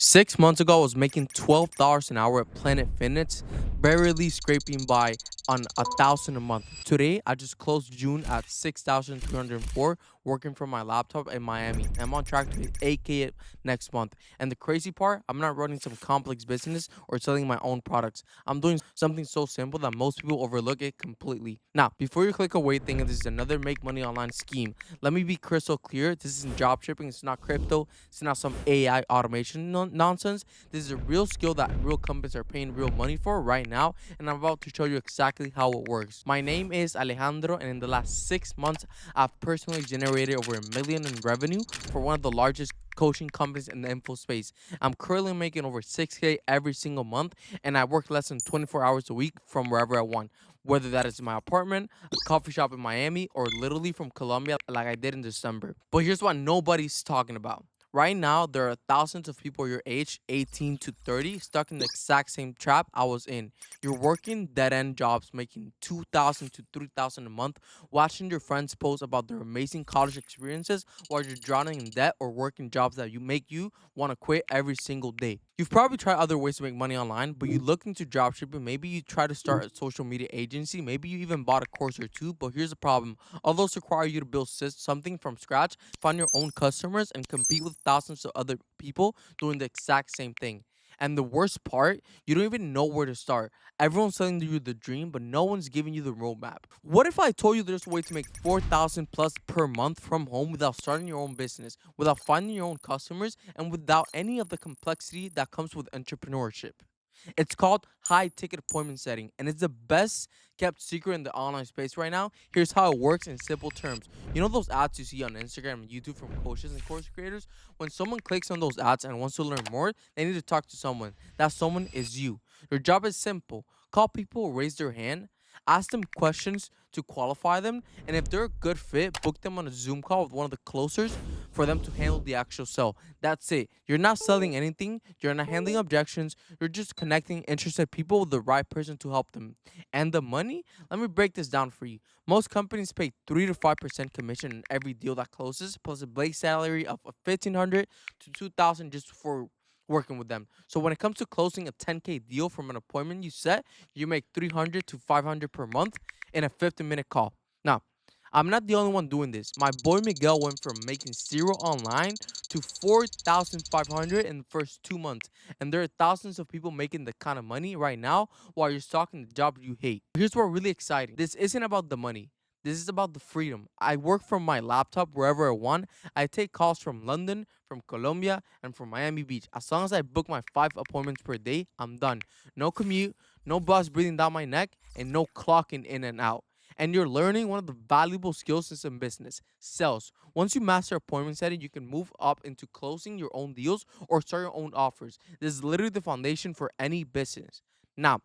6 months ago, I was making $12 an hour at Planet Fitness, barely scraping by on 1,000 a month. Today, I just closed June at 6,304, working from my laptop in Miami. I'm on track to hit 8K next month. And the crazy part, I'm not running some complex business or selling my own products. I'm doing something so simple that most people overlook it completely. Now, before you click away thinking this is another make money online scheme, let me be crystal clear. This isn't job shipping. It's not crypto. It's not some AI automation nonsense. This is a real skill that real companies are paying real money for right now, and I'm about to show you exactly how it works. My name is Alejandro, and in the last 6 months, I've personally generated over $1 million in revenue for one of the largest coaching companies in the info space. I'm currently making over 6K every single month, and I work less than 24 hours a week from wherever I want, whether that is my apartment, a coffee shop in Miami, or literally from Colombia like I did in December. But here's what nobody's talking about. Right now, there are thousands of people your age, 18 to 30, stuck in the exact same trap I was in. You're working dead-end jobs, making 2,000 to 3,000 a month, watching your friends post about their amazing college experiences while you're drowning in debt or working jobs that you want to quit every single day. You've probably tried other ways to make money online, but you look into dropshipping. Maybe you try to start a social media agency. Maybe you even bought a course or two. But here's the problem: all those require you to build something from scratch, find your own customers, and compete with thousands of other people doing the exact same thing. And the worst part, you don't even know where to start. Everyone's selling you the dream, but no one's giving you the roadmap. What if I told you there's a way to make 4,000 plus per month from home without starting your own business, without finding your own customers, and without any of the complexity that comes with entrepreneurship? It's called high ticket appointment setting, and it's the best kept secret in the online space right now. Here's how it works in simple terms. You know those ads you see on Instagram and YouTube from coaches and course creators? When someone clicks on those ads and wants to learn more, they need to talk to someone. That someone is you. Your job is simple: call people who raise their hand, ask them questions to qualify them, and if they're a good fit, book them on a Zoom call with one of the closers for them to handle the actual sell. That's it. You're not selling anything, you're not handling objections, you're just connecting interested people with the right person to help them. And the money? Let me break this down for you. Most companies pay 3 to 5% commission in every deal that closes, plus a base salary of 1,500 to 2,000 just for working with them. So when it comes to closing a 10K deal from an appointment you set, you make 300 to 500 per month in a 50-minute call. Now, I'm not the only one doing this. My boy Miguel went from making zero online to 4,500 in the first 2 months. And there are thousands of people making the kind of money right now while you're stuck in the job you hate. Here's what really exciting. This isn't about the money. This is about the freedom. I work from my laptop wherever I want. I take calls from London, from Colombia, and from Miami Beach. As long as I book my 5 appointments per day, I'm done. No commute, no bus breathing down my neck, and no clocking in and out. And you're learning one of the valuable skills in business: sales. Once you master appointment setting, you can move up into closing your own deals or start your own offers. This is literally the foundation for any business. Now,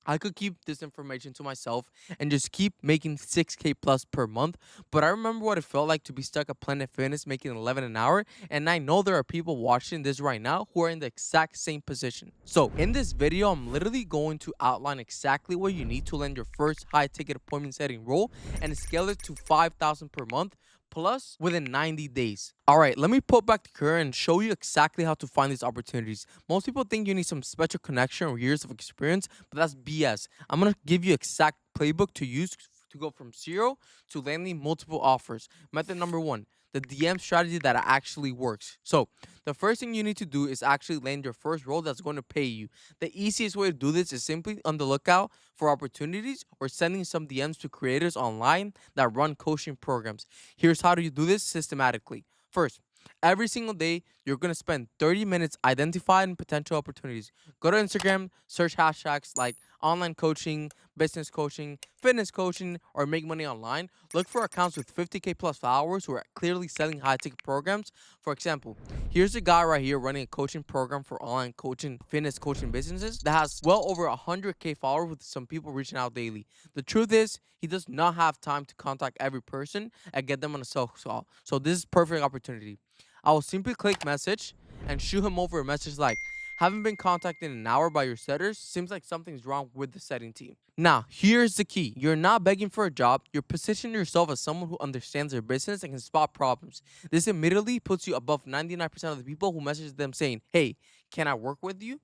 I could keep this information to myself and just keep making 6K plus per month. But I remember what it felt like to be stuck at Planet Fitness making 11 an hour. And I know there are people watching this right now who are in the exact same position. So in this video, I'm literally going to outline exactly what you need to land your first high ticket appointment setting role and scale it to 5,000 per month plus within 90 days. All right, let me put back the curtain and show you exactly how to find these opportunities. Most people think you need some special connection or years of experience, but that's BS. I'm going to give you exact playbook to use to go from zero to landing multiple offers. Method number one: the DM strategy that actually works. So the first thing you need to do is actually land your first role that's going to pay you. The easiest way to do this is simply on the lookout for opportunities or sending some DMs to creators online that run coaching programs. Here's how do you do this systematically. First, every single day, you're going to spend 30 minutes identifying potential opportunities. Go to Instagram, search hashtags like online coaching, business coaching, fitness coaching, or make money online. Look for accounts with 50K plus followers who are clearly selling high ticket programs. For example, here's a guy right here running a coaching program for online coaching, fitness coaching businesses that has well over 100K followers with some people reaching out daily. The truth is, he does not have time to contact every person and get them on a sales call. So this is perfect opportunity. I will simply click message and shoot him over a message like, haven't been contacted in an hour by your setters. Seems like something's wrong with the setting team. Now, here's the key. You're not begging for a job. You're positioning yourself as someone who understands their business and can spot problems. This immediately puts you above 99% of the people who message them saying, hey, Can I work with you?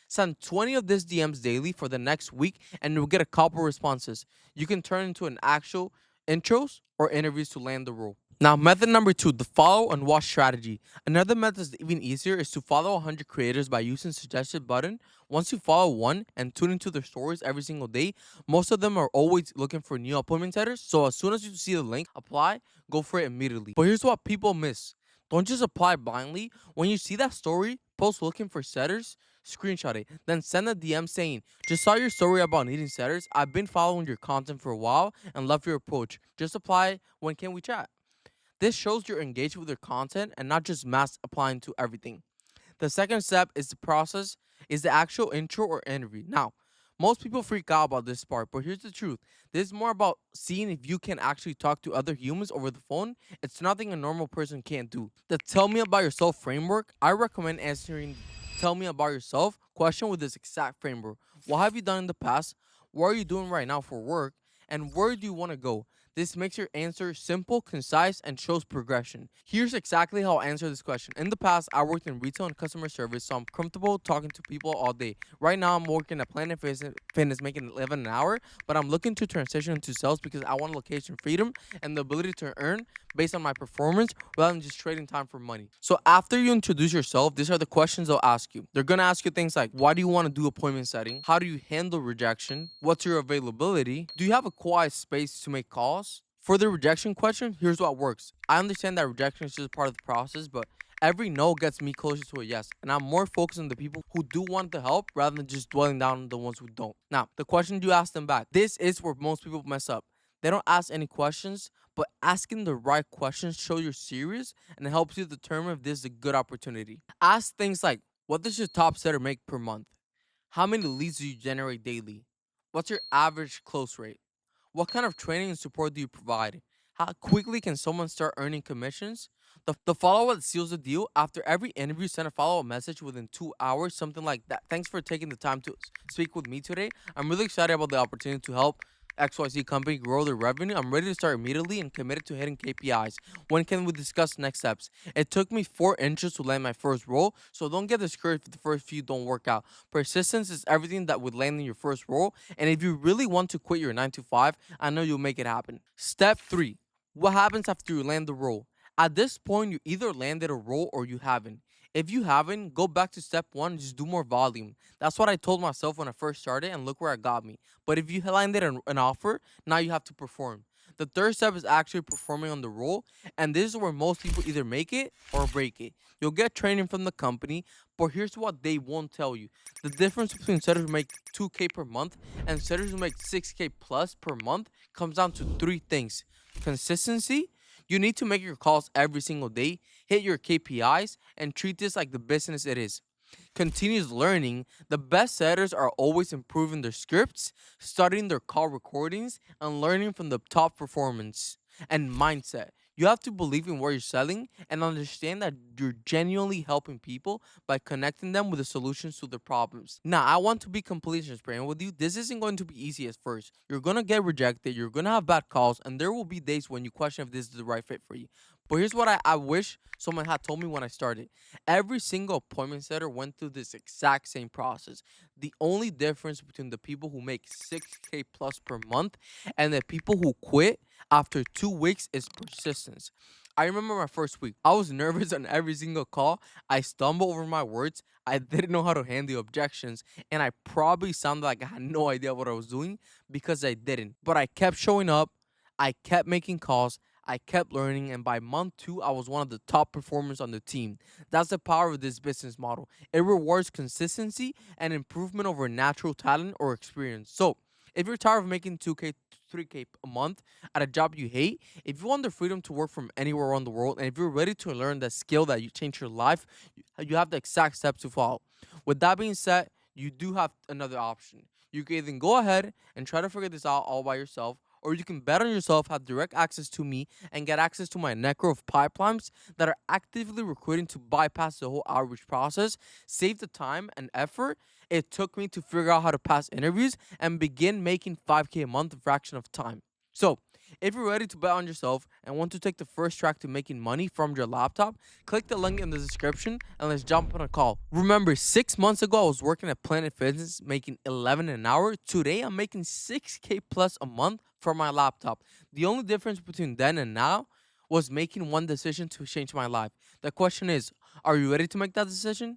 Send 20 of these DMs daily for the next week and you'll get a couple responses. You can turn into an actual intros or interviews to land the role. Now, method number two, the follow and watch strategy. Another method that's even easier is to follow 100 creators by using suggested button. Once you follow one and tune into their stories every single day, most of them are always looking for new appointment setters. So as soon as you see the link, apply, go for it immediately. But here's what people miss. Don't just apply blindly. When you see that story, post looking for setters, screenshot it, then send a DM saying, just saw your story about needing setters. I've been following your content for a while and love your approach. Just apply. When can we chat? This shows you're engaged with your content and not just mass applying to everything. The second step is the actual intro or interview. Now, most people freak out about this part, but here's the truth. This is more about seeing if you can actually talk to other humans over the phone. It's nothing a normal person can't do. The tell me about yourself framework, I recommend answering tell me about yourself question with this exact framework. What have you done in the past? What are you doing right now for work? And where do you want to go? This makes your answer simple, concise, and shows progression. Here's exactly how I answer this question. In the past, I worked in retail and customer service, so I'm comfortable talking to people all day. Right now, I'm working at Planet Fitness making 11 an hour, but I'm looking to transition into sales because I want location freedom and the ability to earn based on my performance rather than just trading time for money. So after you introduce yourself, these are the questions they'll ask you. They're gonna ask you things like, why do you want to do appointment setting? How do you handle rejection? What's your availability? Do you have a quiet space to make calls? For the rejection question, here's what works. I understand that rejection is just part of the process, but every no gets me closer to a yes. And I'm more focused on the people who do want the help rather than just dwelling down on the ones who don't. Now, the question you ask them back. This is where most people mess up. They don't ask any questions, but asking the right questions show you're serious and it helps you determine if this is a good opportunity. Ask things like, what does your top setter make per month? How many leads do you generate daily? What's your average close rate? What kind of training and support do you provide? How quickly can someone start earning commissions? The follow up seals the deal. After every interview, send a follow up message within 2 hours, something like that. Thanks for taking the time to speak with me today. I'm really excited about the opportunity to help XYZ company grow their revenue. I'm ready to start immediately and committed to hitting KPIs. When can we discuss next steps? It took me 4 inches to land my first role, so don't get discouraged if the first few don't work out. Persistence is everything that would land in your first role, and if you really want to quit your 9 to 5, I know you'll make it happen. Step 3. What happens after you land the role? At this point, you either landed a role or you haven't. If you haven't, go back to step 1 and just do more volume. That's what I told myself when I first started, and look where it got me. But if you landed an offer, now you have to perform. The third step is actually performing on the role, and this is where most people either make it or break it. You'll get training from the company, but here's what they won't tell you. The difference between setters who make 2K per month and setters who make 6K plus per month comes down to 3 things. Consistency, you need to make your calls every single day, hit your KPIs, and treat this like the business it is. Continuous learning, the best setters are always improving their scripts, studying their call recordings, and learning from the top performance. And mindset. You have to believe in what you're selling and understand that you're genuinely helping people by connecting them with the solutions to their problems. Now, I want to be completely transparent with you. This isn't going to be easy at first. You're going to get rejected, you're going to have bad calls, and there will be days when you question if this is the right fit for you. But here's what I wish someone had told me when I started. Every single appointment setter went through this exact same process. The only difference between the people who make 6K plus per month and the people who quit after 2 weeks is persistence. I remember my first week. I was nervous on every single call. I stumbled over my words. I didn't know how to handle objections. And I probably sounded like I had no idea what I was doing because I didn't. But I kept showing up. I kept making calls. I kept learning, and by month 2, I was one of the top performers on the team. That's the power of this business model. It rewards consistency and improvement over natural talent or experience. So, if you're tired of making 2K, 3K a month at a job you hate, if you want the freedom to work from anywhere around the world, and if you're ready to learn that skill that you change your life, you have the exact steps to follow. With that being said, you do have another option. You can either go ahead and try to figure this out all by yourself, or you can bet on yourself, have direct access to me, and get access to my network of pipelines that are actively recruiting to bypass the whole outreach process, save the time and effort it took me to figure out how to pass interviews, and begin making 5K a month a fraction of time. So, If you're ready to bet on yourself and want to take the first track to making money from your laptop, click the link in the description and let's jump on a call. Remember, 6 months ago I was working at Planet Fitness making 11 an hour. Today I'm making 6K plus a month from my laptop. The only difference between then and now was making one decision to change my life. The question is, are you ready to make that decision?